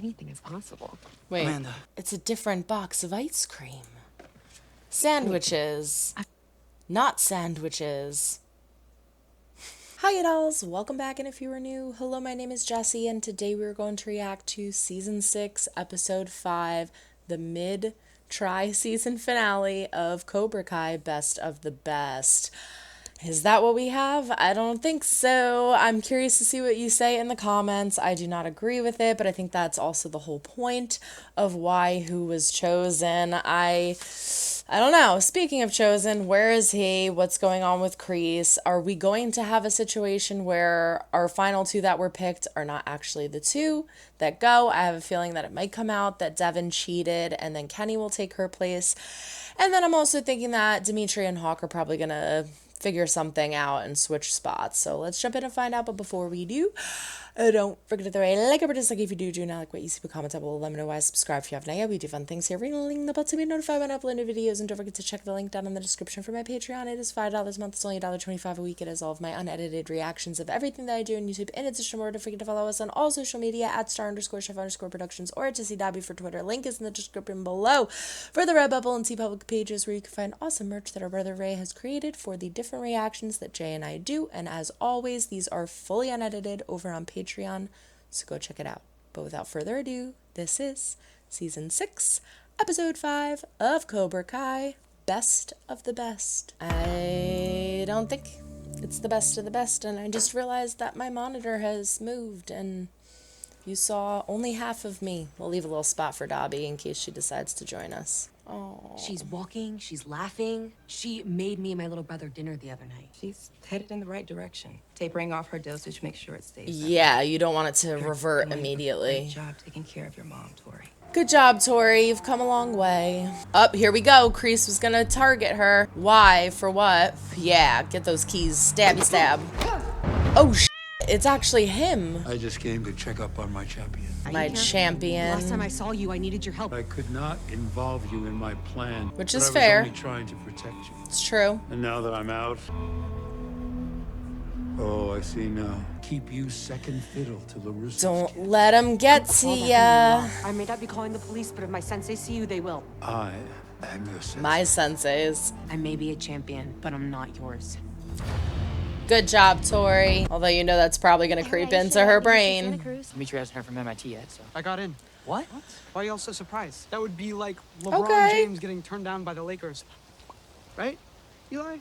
Anything is possible. Wait. Amanda. It's a different box of ice cream. Sandwiches. Not sandwiches. Hi dolls, welcome back, and if you are new, hello, my name is Jessie, and today we are going to react to Season 6, Episode 5, the mid-tri-season finale of Cobra Kai, Best of the Best. Is that what we have? I don't think so. I'm curious to see what you say in the comments. I do not agree with it, but I think that's also the whole point of why who was chosen. I don't know. Speaking of chosen, where is he? What's going on with Creese? Are we going to have a situation where our final two that were picked are not actually the two that go? I have a feeling that it might come out that Devin cheated and then Kenny will take her place. And then I'm also thinking that Dimitri and Hawk are probably going to figure something out and switch spots. So let's jump in and find out. But before we do, don't forget to throw a like or dislike if you do not like what you see. But comment down below, let me know why. Subscribe if you haven't yet. We do fun things here. Ring the bell to be notified when I upload new videos. And don't forget to check the link down in the description for my Patreon. It is $5 a month. It's only $1.25 a week. It is all of my unedited reactions of everything that I do on YouTube. In addition, more, don't forget to follow us on all social media at @star_chef_productions or at Jessie Dobbie for Twitter. Link is in the description below for the Redbubble and TeePublic pages where you can find awesome merch that our brother Ray has created for the different reactions that Jay and I do. And as always, these are fully unedited over on Patreon, so go check it out. But without further ado, this is Season 6, Episode 5 of Cobra Kai, Best of the Best. I don't think it's the best of the best, and I just realized that my monitor has moved, and you saw only half of me. We'll leave a little spot for Dobbie in case she decides to join us. Oh. She's walking, she's laughing. She made me and my little brother dinner the other night. She's headed in the right direction. Tapering off her dosage, make sure it stays up. Yeah, you don't want it to revert immediately. Good job taking care of your mom, Tori. Good job, Tori. You've come a long way. Up, here we go. Creese was gonna target her. Why? For what? Yeah, get those keys. Stabby stab. Oh, it's actually him. I just came to check up on my champion. My champion. Last time I saw you, I needed your help. I could not involve you in my plan. Which but is I was fair. only trying to protect you. It's true. And now that I'm out, oh, I see now. Keep you second fiddle to LaRusso's Don't kid. let him get to ya. I may not be calling the police, but if my sensei see you, they will. I am your sensei. My senseis. I may be a champion, but I'm not yours. Good job, Tori. Although you know that's probably gonna creep into her brain. Dimitri hasn't heard from MIT yet, so. I got in. What? Why are y'all so surprised? That would be like LeBron Okay. James getting turned down by the Lakers. Right, Eli?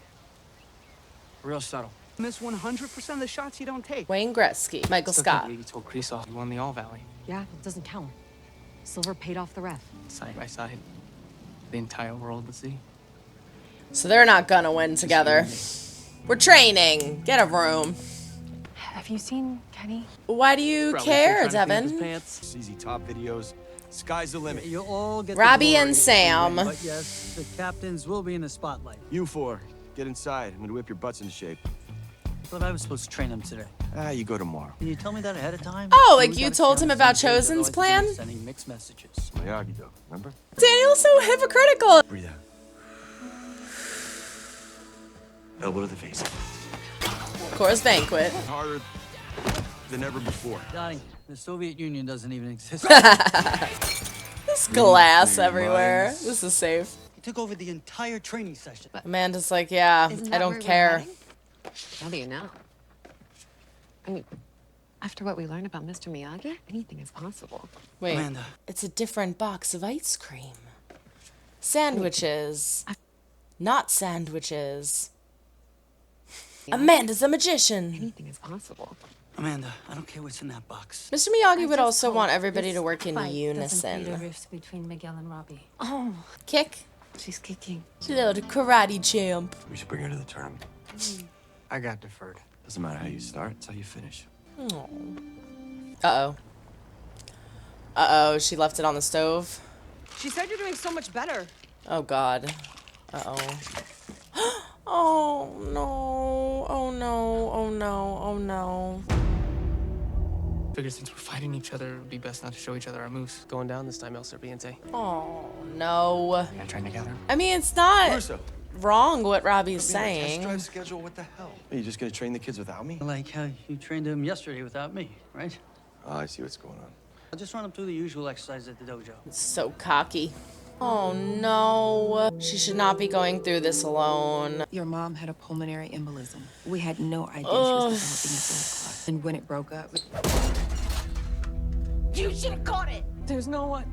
Real subtle. Miss 100% of the shots you don't take. Wayne Gretzky. Michael Still Scott. think Miyagi told Creese off. He won the All Valley. Yeah, it doesn't count. Silver paid off the ref. Side by side. The entire world to see. So they're not gonna win together. We're training. Get a room. Have you seen Kenny? Why do you care, Devin? Easy top videos. Sky's the limit. You'll all get Robbie the and Sam. But yes, the captains will be in the spotlight. You four, get inside. I'm gonna whip your butts into shape. But I was supposed to train them today. You go tomorrow. Can you tell me that ahead of time? Oh, We like you gotta told stay on him the about same page, Chosen's otherwise plan? we're sending mixed messages. Miyagi, though. Remember? Daniel's so hypocritical. Breathe out. Elbow to the face. Of course, banquet. Harder than ever before. Johnny, the Soviet Union doesn't even exist. There's glass everywhere. This is safe. He took over the entire training session. Amanda's like, yeah, I don't care. How do you know? I mean, after what we learned about Mr. Miyagi, anything is possible. Wait, Amanda. it's a different box of ice cream. Sandwiches. Not sandwiches. Amanda's a magician. Anything is possible. Amanda, I don't care what's in that box. Mr. Miyagi would also want everybody to work in Unison. unison. Between Miguel and Robbie. Oh, Kick. she's kicking. She's a little karate champ. We should bring her to the tournament. I got deferred. Doesn't matter how you start, it's how you finish. Uh-oh. Uh-oh, she left it on the stove. She said you're doing so much better. Oh, God. Uh-oh. Oh, no. Oh, no. Oh, no. Oh, no. Figured since we're fighting each other, it'd be best not to show each other our moves. Going down this time, El Serpiente. Oh, no. Gonna train together? I mean, it's not Russo. wrong what Robbie's Test saying. drive schedule, what the hell? Are you just gonna train the kids without me? Like how you trained him yesterday without me, right? Oh, I see what's going on. I'll just run him through the usual exercise at the dojo. So cocky. Oh no. She should not be going through this alone. Your mom had a pulmonary embolism. We had no idea she was developing a blood clot. And when it broke up, You should have caught it. there's no one.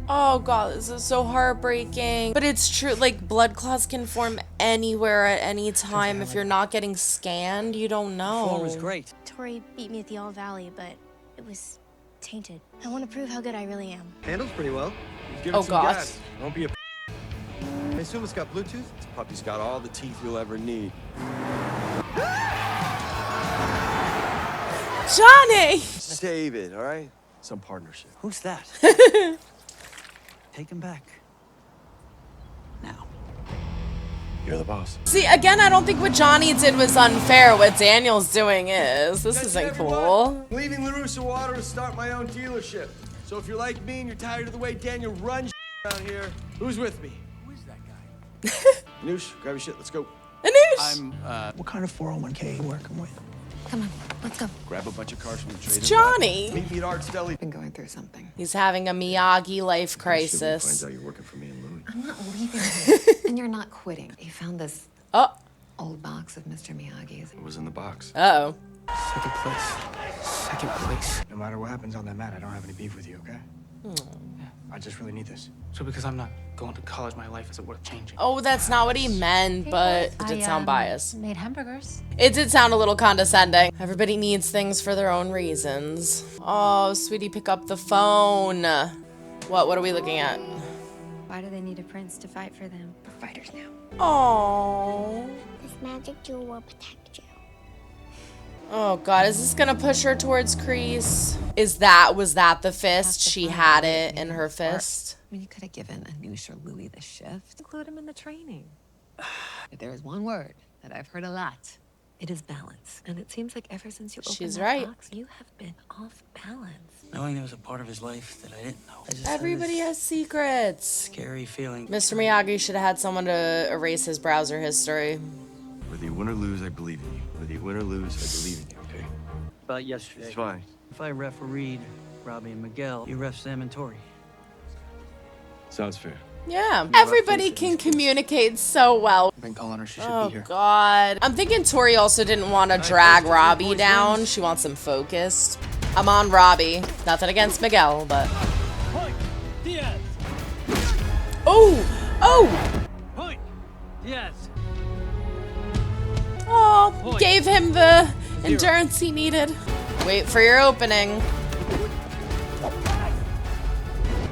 Oh god, this is so heartbreaking. But it's true, like blood clots can form anywhere at any time. If you're not getting scanned, you don't know. Form was great. Tori beat me at the All Valley, but it was tainted. I want to prove how good I really am. Handles pretty well. Give Oh, it some God. gas. Don't be a I assume it's got Bluetooth? This puppy's got all the teeth you'll ever need. Johnny! Save it, all right? Some partnership. Who's that? Take him back. Now. You're the boss. See, again, I don't think what Johnny did was unfair. What Daniel's doing is. This isn't cool. I'm leaving LaRussa Water to start my own dealership. So if you're like me and you're tired of the way Daniel runs around here, who's with me? Who is that guy? Noosh, grab your shit, let's go. Anoush! What kind of 401k are you working with? Come on, let's go. Grab a bunch of cars from the trade. It's Johnny. Meet me at Art's Deli. Been going through something. He's having a Miyagi life Finds crisis. out you're working for me and Louie. I'm not leaving here. And you're not quitting. You found this Oh. old box of Mr. Miyagi's. It was in the box. Uh-oh. Second place. Second place. No matter what happens on that mat, I don't have any beef with you, okay? I just really need this. So because I'm not going to college, my life isn't worth changing. Oh, that's not what he meant, but it did sound biased. Made hamburgers. It did sound a little condescending. Everybody needs things for their own reasons. Oh, sweetie, pick up the phone. What are we looking at? Why do they need a prince to fight for them? We're fighters now. Oh. This magic jewel will protect you. Oh god, is this gonna push her towards Creese? Was that the fist? She had it in her fist. I mean, you could have given Anoush or Louie the shift. Include him in the training. If there is one word that I've heard a lot, it is balance. And it seems like ever since you opened She's that right. box, you have been off balance. Knowing there was a part of his life that I didn't know. I just had Everybody this has secrets. scary feeling. Mr. Miyagi should have had someone to erase his browser history. Whether you win or lose, I believe in you. Whether you win or lose, I believe in you, okay? About yesterday. It's fine. If I refereed Robbie and Miguel, you ref Sam and Tori. Sounds fair. Yeah, everybody can communicate so well. I've been calling her, she should Oh be here. god. I'm thinking Tori also didn't want to drag Robbie down. She wants him focused. I'm on Robbie. Nothing against Miguel, but... Point! Diaz! Oh! Oh! Point! Diaz! Oh, gave him the endurance he needed. Wait for your opening.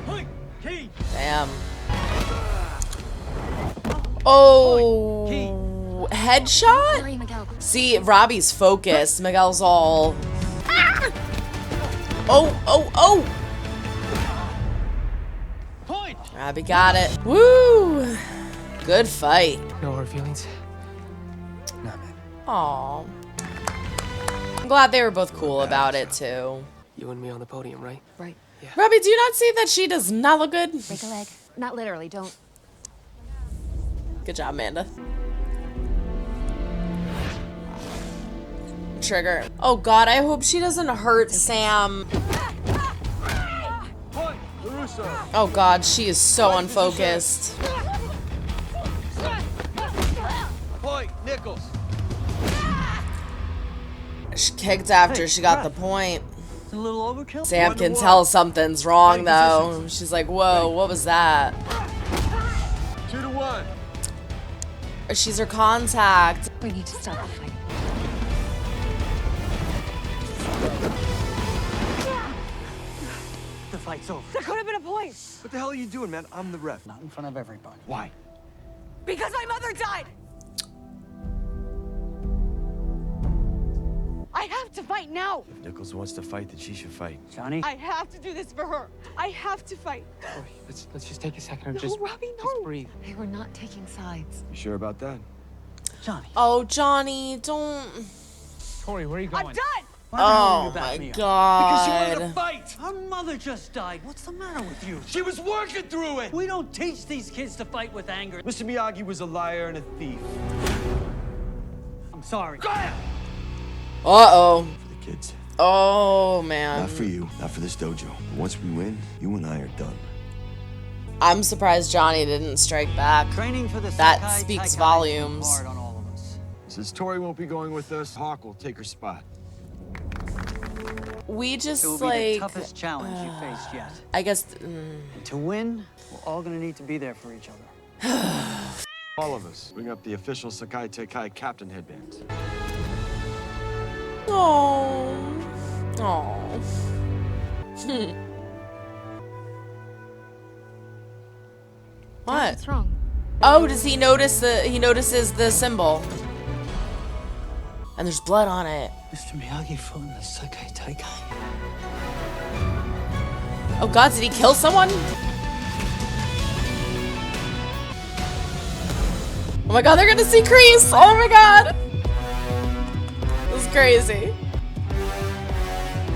Point! Key! Damn. Oh, headshot? Hurry, Miguel. See, Robbie's focused. Miguel's all... Oh! Point! Robbie got it. Woo! Good fight. No hard feelings? Nah, man. Aw. I'm glad they were both cool about it, too. You and me on the podium, right? Right. Robbie, do you not see that she does not look good? Break a leg. Not literally, don't. Good job, Amanda. Trigger. Oh god, I hope she doesn't hurt Sam. Point! LaRussa! Oh god, she is so unfocused. Point! Nichols! She kicked after she got the point. It's a little overkill. Sam can tell something's wrong though. She's like, whoa, what was that? 2 to 1. She's her contact. We need to stop the fight. The fight's over. There could have been a point. What the hell are you doing, man? I'm the ref. Not in front of everybody. Why? Because my mother died. I have to fight now. If Nichols wants to fight, then she should fight. Johnny? I have to do this for her. I have to fight. Tori, let's just take a second and No, just, Robbie, just no. breathe. They were not taking sides. You sure about that? Johnny. Oh, Johnny, don't. Tori, where are you going? I'm done. Why the hell are Oh you backing my me up? Because you wanted to god. fight! Our mother just died. What's the matter with you? She was working through it! We don't teach these kids to fight with anger. Mr. Miyagi was a liar and a thief. I'm sorry. Uh-oh. For the kids. Oh, man. Not for you, not for this dojo. But once we win, you and I are done. I'm surprised Johnny didn't strike back. Training for the That Sakai speaks Taikai volumes. is hard on all of us. Since Tori won't be going with us, Hawk will take her spot. We just, It will be like... the toughest challenge you faced yet. I guess... And to win, we're all gonna need to be there for each other. All of us. Bring up the official Sakai Taikai captain headbands. Oh. Oh. What? What's wrong? Oh, does he notice he notices the symbol? And there's blood on it. Mr. Miyagi fought in the Sakai Taikai. Oh God, did he kill someone? Oh my God, they're gonna see Creese! Oh my God! This is crazy.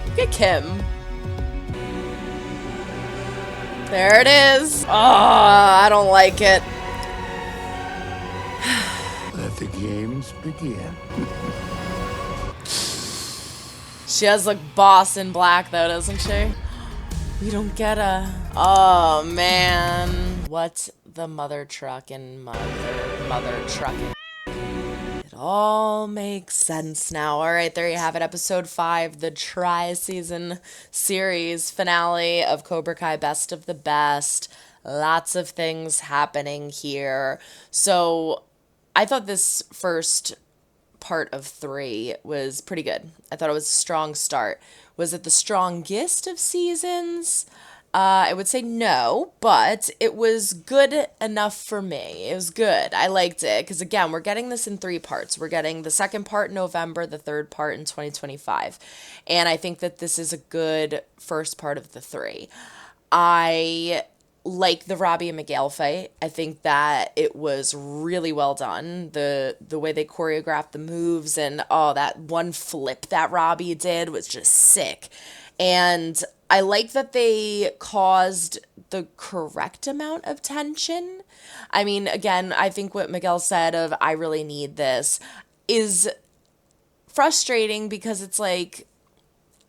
Look at Kim. There it is. Oh, I don't like it. Let the games begin. She has like boss in black though, doesn't she? We don't get a... Oh man. What the mother truckin' mother truckin'. It all makes sense now. All right, there you have it. Episode 5, the tri-season series finale of Cobra Kai Best of the Best. Lots of things happening here. So I thought this first part of 3 was pretty good. I thought it was a strong start. Was it the strongest of seasons? I would say no, but it was good enough for me. It was good. I liked it because, again, we're getting this in 3 parts. We're getting the second part in November, the third part in 2025. And I think that this is a good first part of the 3. I like the Robbie and Miguel fight. I think that it was really well done. The way they choreographed the moves and that one flip that Robbie did was just sick. And I like that they caused the correct amount of tension. I mean, again, I think what Miguel said of I really need this is frustrating because it's like,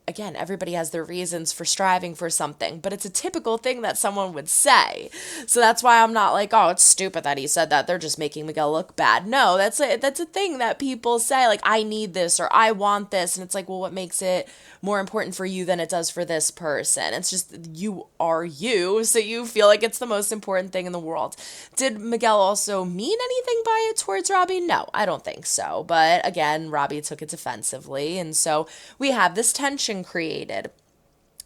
again, everybody has their reasons for striving for something, but it's a typical thing that someone would say. So that's why I'm not like, oh, it's stupid that he said that. They're just making Miguel look bad. No, that's a thing that people say, like, I need this or I want this. And it's like, well, what makes it more important for you than it does for this person? It's just you are you, so you feel like it's the most important thing in the world. Did Miguel also mean anything by it towards Robbie? No, I don't think so. But again, Robbie took it defensively, and so we have this tension created.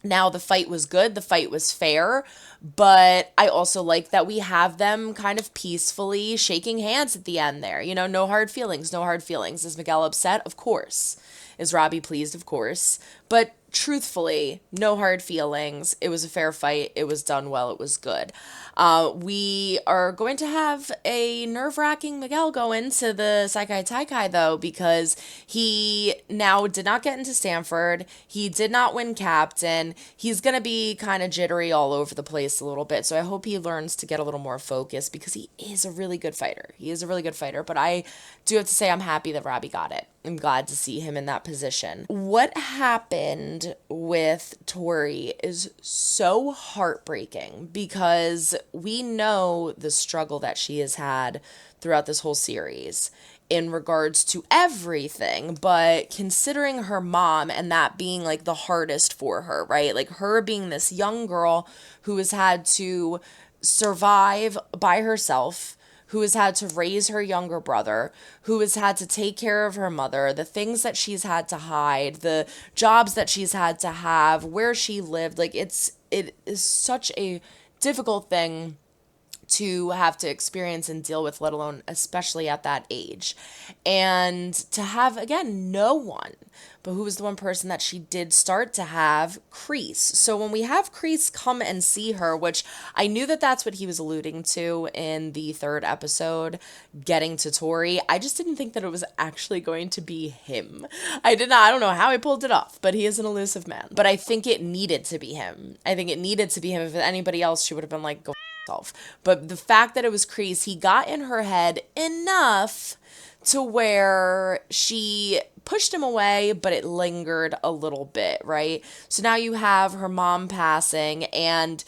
Now, the fight was good, the fight was fair, but I also like that we have them kind of peacefully shaking hands at the end there. You know, no hard feelings, no hard feelings. Is Miguel upset? Of course. Is Robbie pleased? Of course. But truthfully, no hard feelings. It was a fair fight. It was done well. It was good. We are going to have a nerve-wracking Miguel go into the Sakai Taikai, though, because he now did not get into Stanford. He did not win captain. He's going to be kind of jittery all over the place a little bit. So I hope he learns to get a little more focused because he is a really good fighter. He is a really good fighter. But I do have to say I'm happy that Robbie got it. I'm glad to see him in that position. What happened with Tori is so heartbreaking because we know the struggle that she has had throughout this whole series in regards to everything, but considering her mom and that being like the hardest for her, right? Like her being this young girl who has had to survive by herself, who has had to raise her younger brother, who has had to take care of her mother, the things that she's had to hide, the jobs that she's had to have, where she lived. Like it is such a difficult thing to have to experience and deal with, let alone especially at that age. And to have, again, no one, but who was the one person that she did start to have? Creese. So when we have Creese come and see her, which I knew that that's what he was alluding to in the 3rd episode, getting to Tori, I just didn't think that it was actually going to be him. I don't know how he pulled it off, but he is an elusive man. But I think it needed to be him. I think it needed to be him. If anybody else, she would have been like, go. But the fact that it was Creese, he got in her head enough to where she pushed him away, but it lingered a little bit, right? So now you have her mom passing and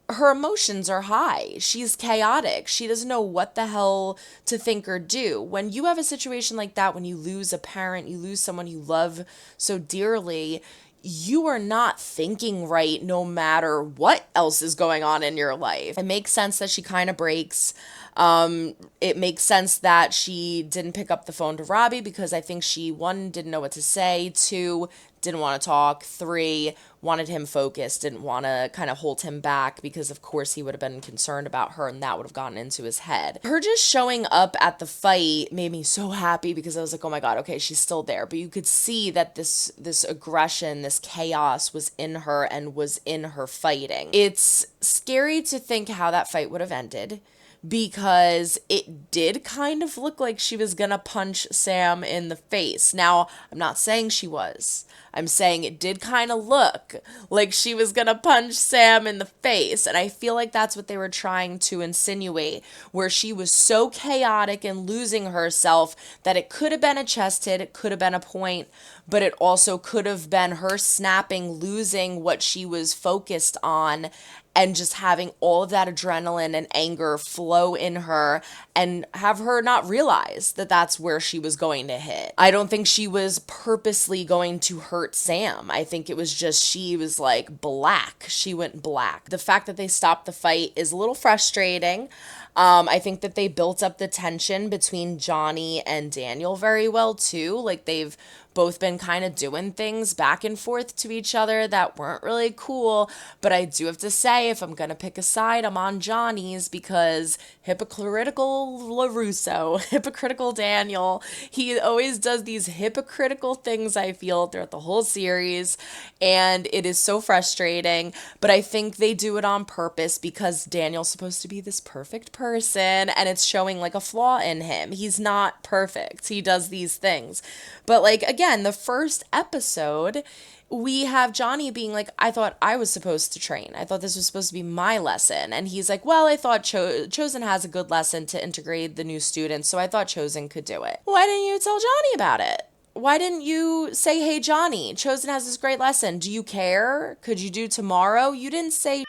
her emotions are high. She's chaotic. She doesn't know what the hell to think or do. When you have a situation like that, when you lose a parent, you lose someone you love so dearly, you are not thinking right no matter what else is going on in your life. It makes sense that she kind of breaks. It makes sense that she didn't pick up the phone to Robbie because I think she, 1, didn't know what to say, 2, didn't want to talk, 3, wanted him focused, didn't want to kind of hold him back because of course he would have been concerned about her and that would have gotten into his head. Her just showing up at the fight made me so happy because I was like, oh my God, okay, she's still there. But you could see that this aggression, this chaos was in her and was in her fighting. It's scary to think how that fight would have ended, because it did kind of look like she was gonna punch Sam in the face. Now, I'm not saying she was. I'm saying it did kind of look like she was gonna punch Sam in the face. And I feel like that's what they were trying to insinuate, where she was so chaotic and losing herself that it could have been a chest hit, it could have been a point, but it also could have been her snapping, losing what she was focused on, and just having all of that adrenaline and anger flow in her and have her not realize that that's where she was going to hit. I don't think she was purposely going to hurt Sam. I think it was just she was like black. She went black. The fact that they stopped the fight is a little frustrating. I think that they built up the tension between Johnny and Daniel very well too. Like they've both been kind of doing things back and forth to each other that weren't really cool. But I do have to say, if I'm going to pick a side, I'm on Johnny's, because hypocritical LaRusso, hypocritical Daniel, he always does these hypocritical things, I feel, throughout the whole series. And it is so frustrating. But I think they do it on purpose because Daniel's supposed to be this perfect person and it's showing like a flaw in him. He's not perfect. He does these things. But like, again, the first episode, we have Johnny being like, I thought I was supposed to train. I thought this was supposed to be my lesson. And he's like, well, I thought Chosen has a good lesson to integrate the new students, so I thought Chosen could do it. Why didn't you tell Johnny about it? Why didn't you say, hey, Johnny, Chosen has this great lesson. Do you care? Could you do tomorrow? You didn't say shit.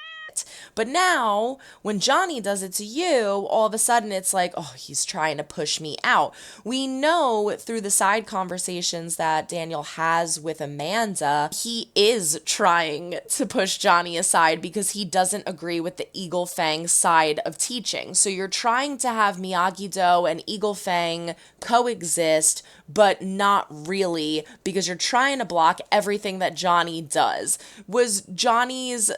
But now, when Johnny does it to you, all of a sudden it's like, oh, he's trying to push me out. We know through the side conversations that Daniel has with Amanda, he is trying to push Johnny aside because he doesn't agree with the Eagle Fang side of teaching. So you're trying to have Miyagi-Do and Eagle Fang coexist, but not really, because you're trying to block everything that Johnny does. Was Johnny's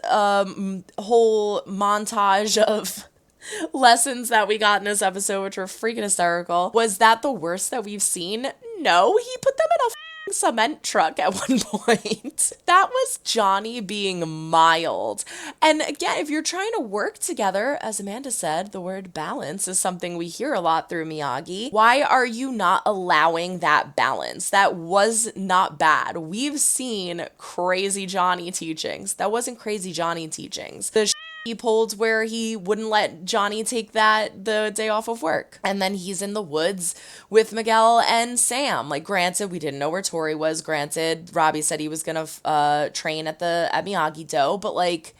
whole montage of lessons that we got in this episode, which were freaking hysterical, was that the worst that we've seen? No, he put them in a cement truck at one point. That was Johnny being mild. And again, if you're trying to work together, as Amanda said, the word balance is something we hear a lot through Miyagi. Why are you not allowing that balance? That was not bad. We've seen crazy Johnny teachings. That wasn't crazy Johnny teachings. The he pulled where he wouldn't let Johnny take the day off of work. And then he's in the woods with Miguel and Sam. Like, granted, we didn't know where Tori was. Granted, Robbie said he was going to train at Miyagi-Do. But, like,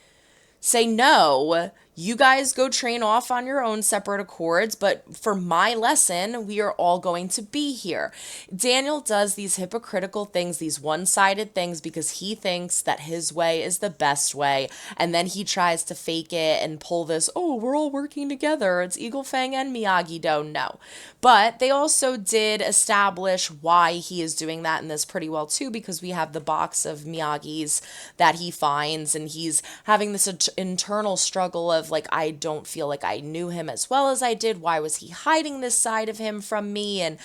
say no. You guys go train off on your own separate accords, but for my lesson, we are all going to be here. Daniel does these hypocritical things, these one-sided things, because he thinks that his way is the best way, and then he tries to fake it and pull this, oh, we're all working together, it's Eagle Fang and Miyagi-Do. No. But they also did establish why he is doing that in this pretty well, too, because we have the box of Miyagi's that he finds, and he's having this internal struggle of, like, I don't feel like I knew him as well as I did. Why was he hiding this side of him from me? And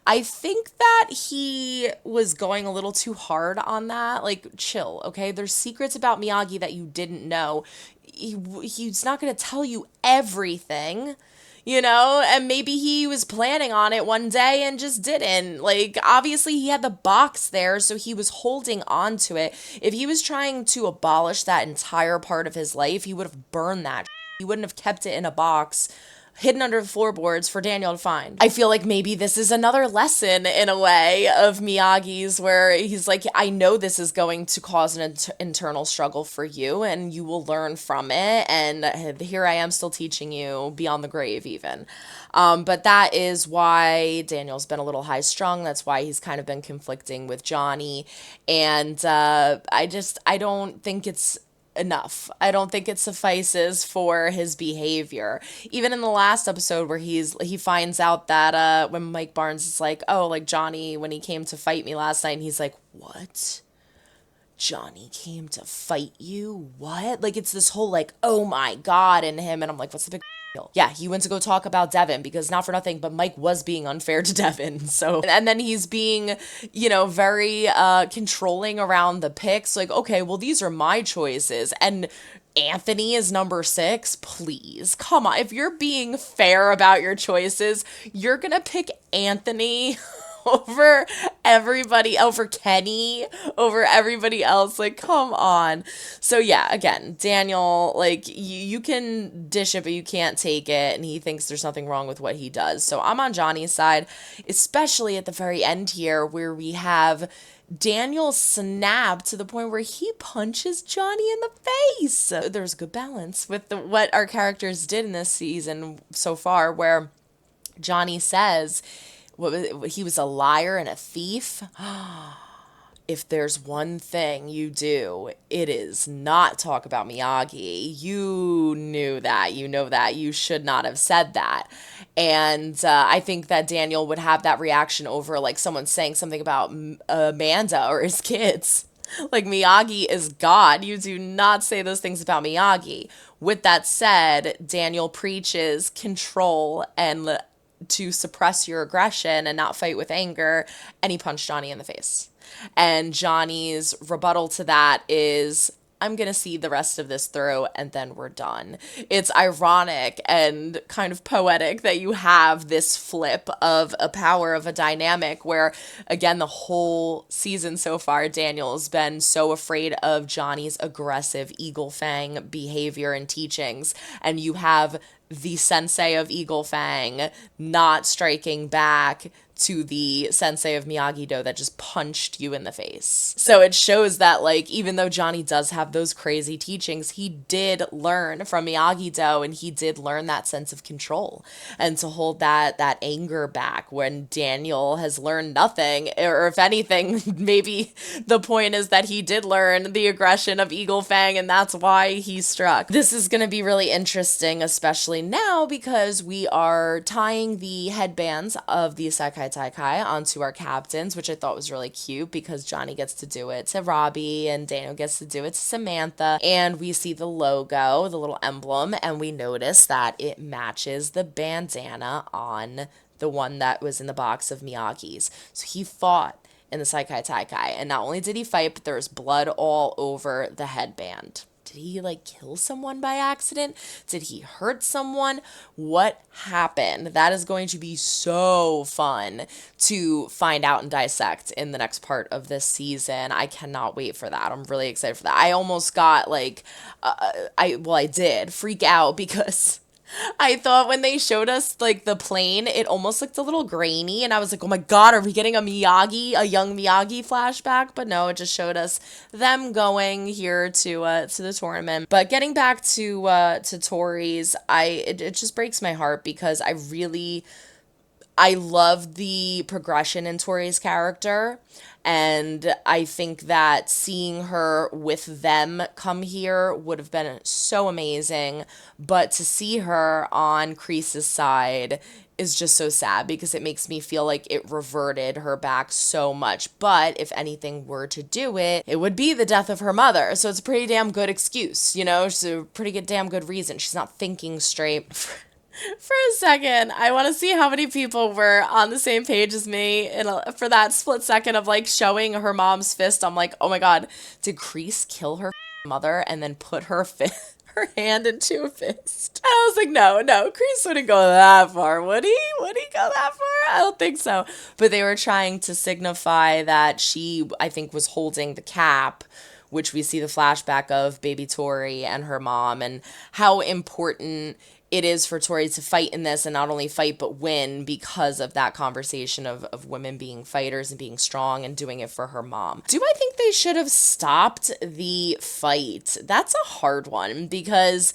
I think that he was going a little too hard on that. Like, chill, okay? There's secrets about Miyagi that you didn't know. He's not going to tell you everything, you know? And maybe he was planning on it one day and just didn't. Like, obviously he had the box there, so he was holding on to it. If he was trying to abolish that entire part of his life, he would have burned that. He wouldn't have kept it in a box hidden under the floorboards for Daniel to find. I feel like maybe this is another lesson in a way of Miyagi's, where he's like, I know this is going to cause an internal struggle for you, and you will learn from it, and here I am still teaching you beyond the grave even. But that is why Daniel's been a little high strung. That's why he's kind of been conflicting with Johnny, and I don't think it's enough. I don't think it suffices for his behavior. Even in the last episode where he finds out that when Mike Barnes is like, oh, like Johnny, when he came to fight me last night, and he's like, what? Johnny came to fight you? What? Like, it's this whole like, oh my God in him. And I'm like, what's the big deal? Yeah, he went to go talk about Devin because not for nothing, but Mike was being unfair to Devin. So, and then he's being, very controlling around the picks. Like, okay, well, these are my choices. And Anthony is number 6. Please, come on. If you're being fair about your choices, you're going to pick Anthony over everybody, over Kenny, over everybody else. Like, come on. So yeah, again, Daniel, like, you can dish it, but you can't take it, and he thinks there's nothing wrong with what he does. So I'm on Johnny's side, especially at the very end here, where we have Daniel snap to the point where he punches Johnny in the face. There's good balance with what our characters did in this season so far, where Johnny says he was a liar and a thief. If there's one thing you do, it is not talk about Miyagi. You knew that. You know that. You should not have said that. And I think that Daniel would have that reaction over like someone saying something about Amanda or his kids. Like, Miyagi is God. You do not say those things about Miyagi. With that said, Daniel preaches control and to suppress your aggression and not fight with anger, and he punched Johnny in the face. And Johnny's rebuttal to that is, I'm going to see the rest of this through and then we're done. It's ironic and kind of poetic that you have this flip of a power of a dynamic where, again, the whole season so far, Daniel's been so afraid of Johnny's aggressive Eagle Fang behavior and teachings. And you have the sensei of Eagle Fang not striking back to the sensei of Miyagi-Do that just punched you in the face. So it shows that, like, even though Johnny does have those crazy teachings, he did learn from Miyagi-Do, and he did learn that sense of control and to hold that anger back when Daniel has learned nothing, or if anything, maybe the point is that he did learn the aggression of Eagle Fang, and that's why he struck. This is going to be really interesting, especially now, because we are tying the headbands of the Sekai Taikai onto our captains, which I thought was really cute because Johnny gets to do it to Robbie and Daniel gets to do it to Samantha. And we see the logo, the little emblem, and we notice that it matches the bandana on the one that was in the box of Miyagi's. So he fought in the Sekai Taikai, and not only did he fight, but there's blood all over the headband. Did he, like, kill someone by accident? Did he hurt someone? What happened? That is going to be so fun to find out and dissect in the next part of this season. I cannot wait for that. I'm really excited for that. I almost got, like, I did freak out because I thought when they showed us, like, the plane, it almost looked a little grainy, and I was like, oh my God, are we getting a young Miyagi flashback? But no, it just showed us them going here to the tournament. But getting back to Tori's, it just breaks my heart because I love the progression in Tori's character, and I think that seeing her with them come here would have been so amazing, but to see her on Creese's side is just so sad because it makes me feel like it reverted her back so much. But if anything were to do it, it would be the death of her mother. So it's a pretty damn good excuse, It's a pretty damn good reason. She's not thinking straight. For a second, I want to see how many people were on the same page as me for that split second of, like, showing her mom's fist. I'm like, oh my God, did Creese kill her mother and then put her hand into a fist? And I was like, no, Creese wouldn't go that far, would he? Would he go that far? I don't think so. But they were trying to signify that she, I think, was holding the cap, which we see the flashback of baby Tori and her mom, and how important it is for Tori to fight in this, and not only fight but win, because of that conversation of women being fighters and being strong and doing it for her mom. Do I think they should have stopped the fight? That's a hard one, because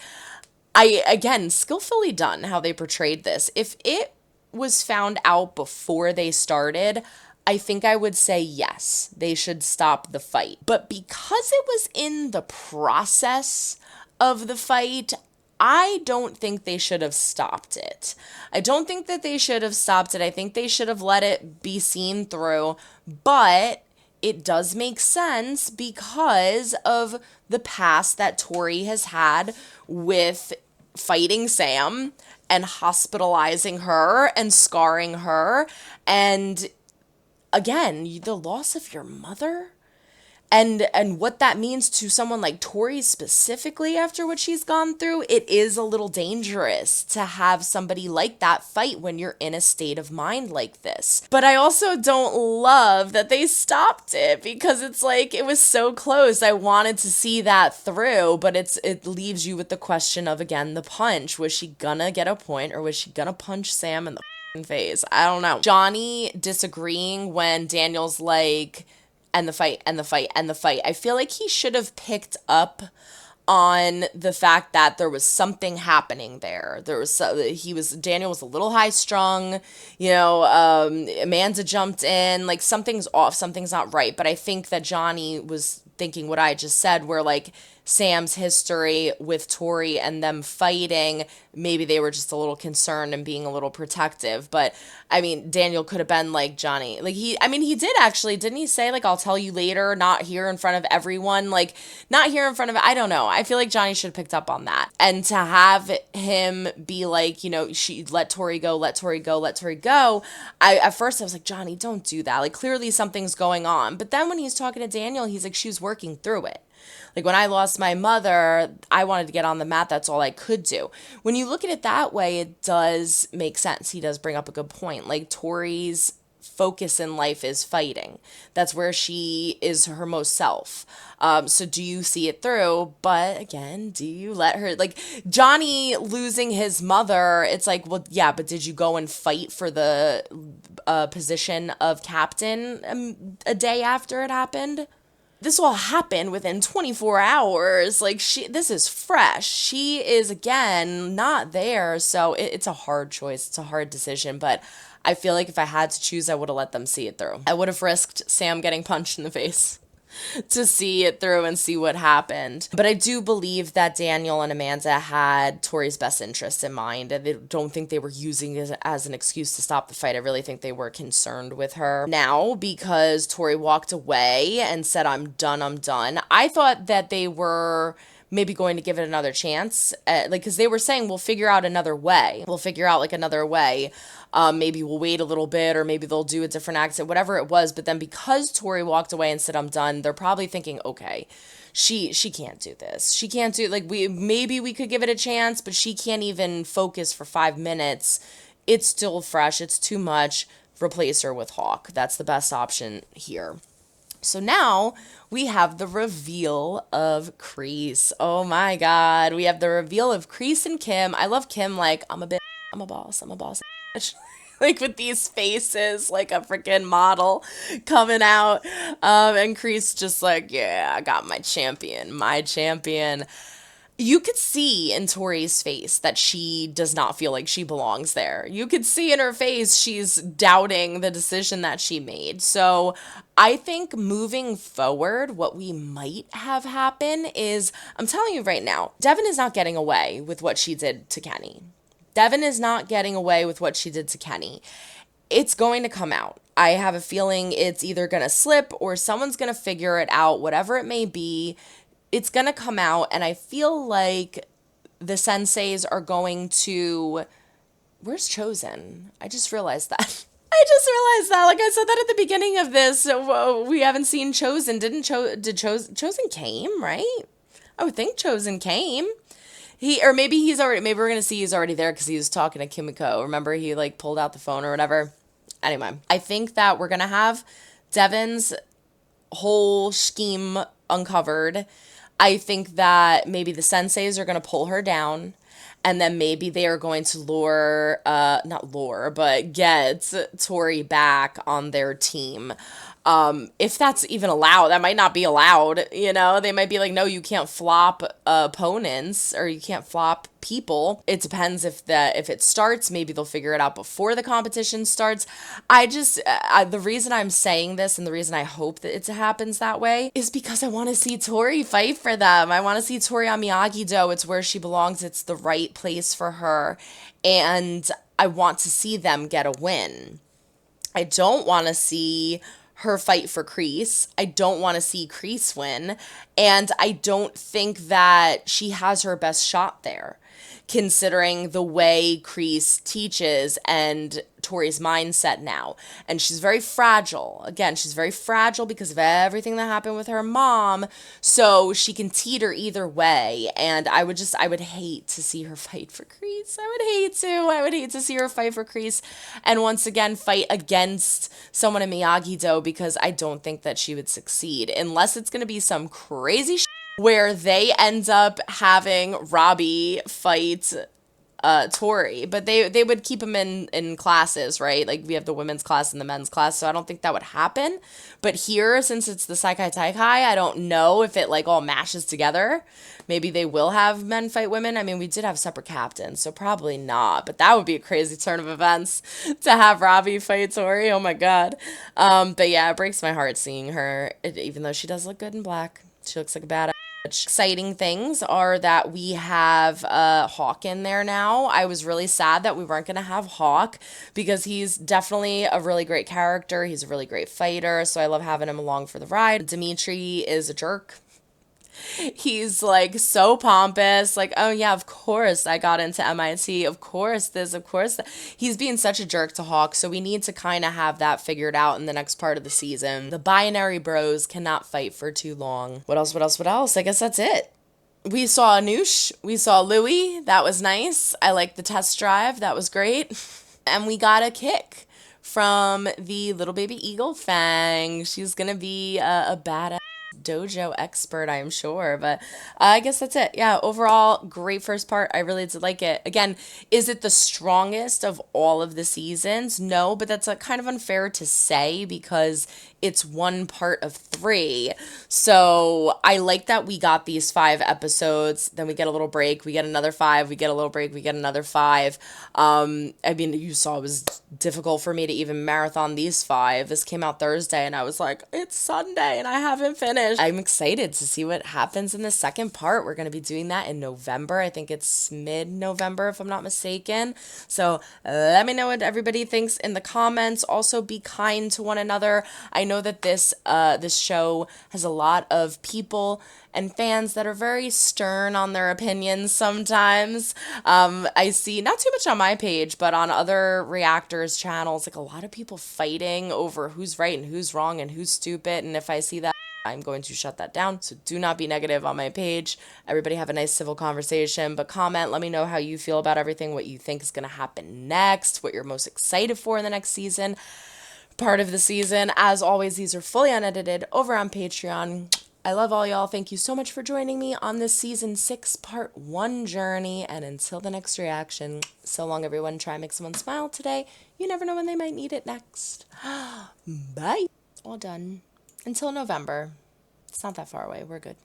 again, skillfully done how they portrayed this. If it was found out before they started, I think I would say yes, they should stop the fight. But because it was in the process of the fight, I don't think they should have stopped it. I don't think that they should have stopped it. I think they should have let it be seen through. But it does make sense because of the past that Tori has had with fighting Sam and hospitalizing her and scarring her. And again, the loss of your mother and what that means to someone like Tori specifically after what she's gone through, it is a little dangerous to have somebody like that fight when you're in a state of mind like this. But I also don't love that they stopped it, because it's like, it was so close. I wanted to see that through, but it leaves you with the question of, again, the punch. Was she gonna get a point, or was she gonna punch Sam in the face? I don't know. Johnny disagreeing when Daniel's like, and the fight, and the fight, and the fight. I feel like he should have picked up on the fact that there was something happening there. Daniel was a little high strung, Amanda jumped in, like something's off, something's not right. But I think that Johnny was thinking what I just said, where like Sam's history with Tori and them fighting, maybe they were just a little concerned and being a little protective. But I mean, Daniel could have been like Johnny. Like he did actually, didn't he say like, I'll tell you later, not here in front of everyone, like not here in front of, I don't know. I feel like Johnny should have picked up on that. And to have him be like, she let Tori go, let Tori go, let Tori go. At first I was like, Johnny, don't do that. Like clearly something's going on. But then when he's talking to Daniel, he's like, she was working through it. Like when I lost my mother, I wanted to get on the mat. That's all I could do. When you look at it that way, it does make sense. He does bring up a good point. Like Tori's focus in life is fighting. That's where she is her most self. So do you see it through? But again, do you let her, like Johnny losing his mother, it's like, well, yeah, but did you go and fight for the position of captain a day after it happened? This all happened within 24 hours. Like this is fresh. She is, again, not there. So it's a hard choice. It's a hard decision. But I feel like if I had to choose, I would have let them see it through. I would have risked Sam getting punched in the face to see it through and see what happened. But I do believe that Daniel and Amanda had Tori's best interests in mind. I don't think they were using it as an excuse to stop the fight. I really think they were concerned with her. Now, because Tori walked away and said, I'm done, I thought that they were maybe going to give it another chance. Because they were saying, we'll figure out another way. We'll figure out like another way. Maybe we'll wait a little bit, or maybe they'll do a different accent, whatever it was. But then because Tori walked away and said, I'm done, they're probably thinking, okay, she can't do this. She can't do, like, maybe we could give it a chance, but she can't even focus for 5 minutes. It's still fresh. It's too much. Replace her with Hawk. That's the best option here. So now we have the reveal of Creese. Oh my God. We have the reveal of Creese and Kim. I love Kim, like, I'm a boss. Like with these faces, like a freaking model coming out. And Creese just like, yeah, I got my champion. You could see in Tori's face that she does not feel like she belongs there. You could see in her face she's doubting the decision that she made. So I think moving forward, what we might have happen is, I'm telling you right now, Devin is not getting away with what she did to Kenny. It's going to come out. I have a feeling it's either going to slip or someone's going to figure it out, whatever it may be. It's going to come out, and I feel like the senseis are going to... Where's Chosen? I just realized that. Like I said that at the beginning of this. We haven't seen Chosen. Did Chosen came, right? I would think Chosen came. Maybe we're going to see he's already there because he was talking to Kimiko. Remember, he like pulled out the phone or whatever. Anyway, I think that we're going to have Devin's whole scheme uncovered. I think that maybe the senseis are going to pull her down, and then maybe they are going to not lure, but get Tori back on their team. If that's even allowed, that might not be allowed, you know, they might be like, no, you can't flop opponents, or you can't flop people. It depends if it starts, maybe they'll figure it out before the competition starts. The reason I'm saying this and the reason I hope that it happens that way is because I want to see Tori fight for them. I want to see Tori on Miyagi-Do. It's where she belongs. It's the right place for her. And I want to see them get a win. I don't want to see her fight for Creese. I don't want to see Creese win. And I don't think that she has her best shot there, considering the way Creese teaches and Tori's mindset now. And she's very fragile. Again, she's very fragile because of everything that happened with her mom. So she can teeter either way. And I would hate to see her fight for Creese. I would hate to see her fight for Creese. And once again, fight against someone in Miyagi-Do, because I don't think that she would succeed. Unless it's going to be some crazy where they end up having Robbie fight Tori, but they would keep him in classes, right? Like, we have the women's class and the men's class, so I don't think that would happen. But here, since it's the Saikai Taikai, I don't know if it like all mashes together. Maybe they will have men fight women. I mean, we did have separate captains, so probably not, but that would be a crazy turn of events to have Robbie fight Tori. Oh my god. But yeah, it breaks my heart seeing her, even though she does look good in black. She looks like a badass. Exciting things are that we have Hawk in there now. I was really sad that we weren't going to have Hawk, because he's definitely a really great character. He's a really great fighter, so I love having him along for the ride. Dimitri is a jerk. He's like so pompous, like, oh yeah, of course I got into MIT, of course this, of course that. He's being such a jerk to Hawk, so we need to kind of have that figured out in the next part of the season. The binary bros cannot fight for too long. What else? I guess that's it. We saw Anoush, we saw Louis, that was nice. I like the test drive, that was great. And we got a kick from the little baby Eagle Fang. She's gonna be a badass dojo expert, I'm sure. But I guess that's it. Yeah, overall, great first part. I really did like it. Again, is it the strongest of all of the seasons? No, but that's kind of unfair to say, because it's one part of 3. So I like that we got these 5 episodes, then we get a little break, we get another 5, we get a little break, we get another 5. I mean, you saw it was difficult for me to even marathon these 5. This came out Thursday, and I was like, it's Sunday, and I haven't finished. I'm excited to see what happens in the second part. We're going to be doing that in November. I think it's mid-November, if I'm not mistaken. So let me know what everybody thinks in the comments. Also, be kind to one another. I know that this show has a lot of people and fans that are very stern on their opinions sometimes. I see, not too much on my page, but on other reactors channels, like a lot of people fighting over who's right and who's wrong and who's stupid. And if I see that, I'm going to shut that down. So do not be negative on my page. Everybody have a nice civil conversation, but comment, let me know how you feel about everything, what you think is going to happen next, what you're most excited for in the next season, part of the season. As always, these are fully unedited over on Patreon. I love all y'all. Thank you so much for joining me on this season 6 part 1 journey. And until the next reaction, so long everyone. Try and make someone smile today. You never know when they might need it next. Bye. All done. Until November. It's not that far away. We're good.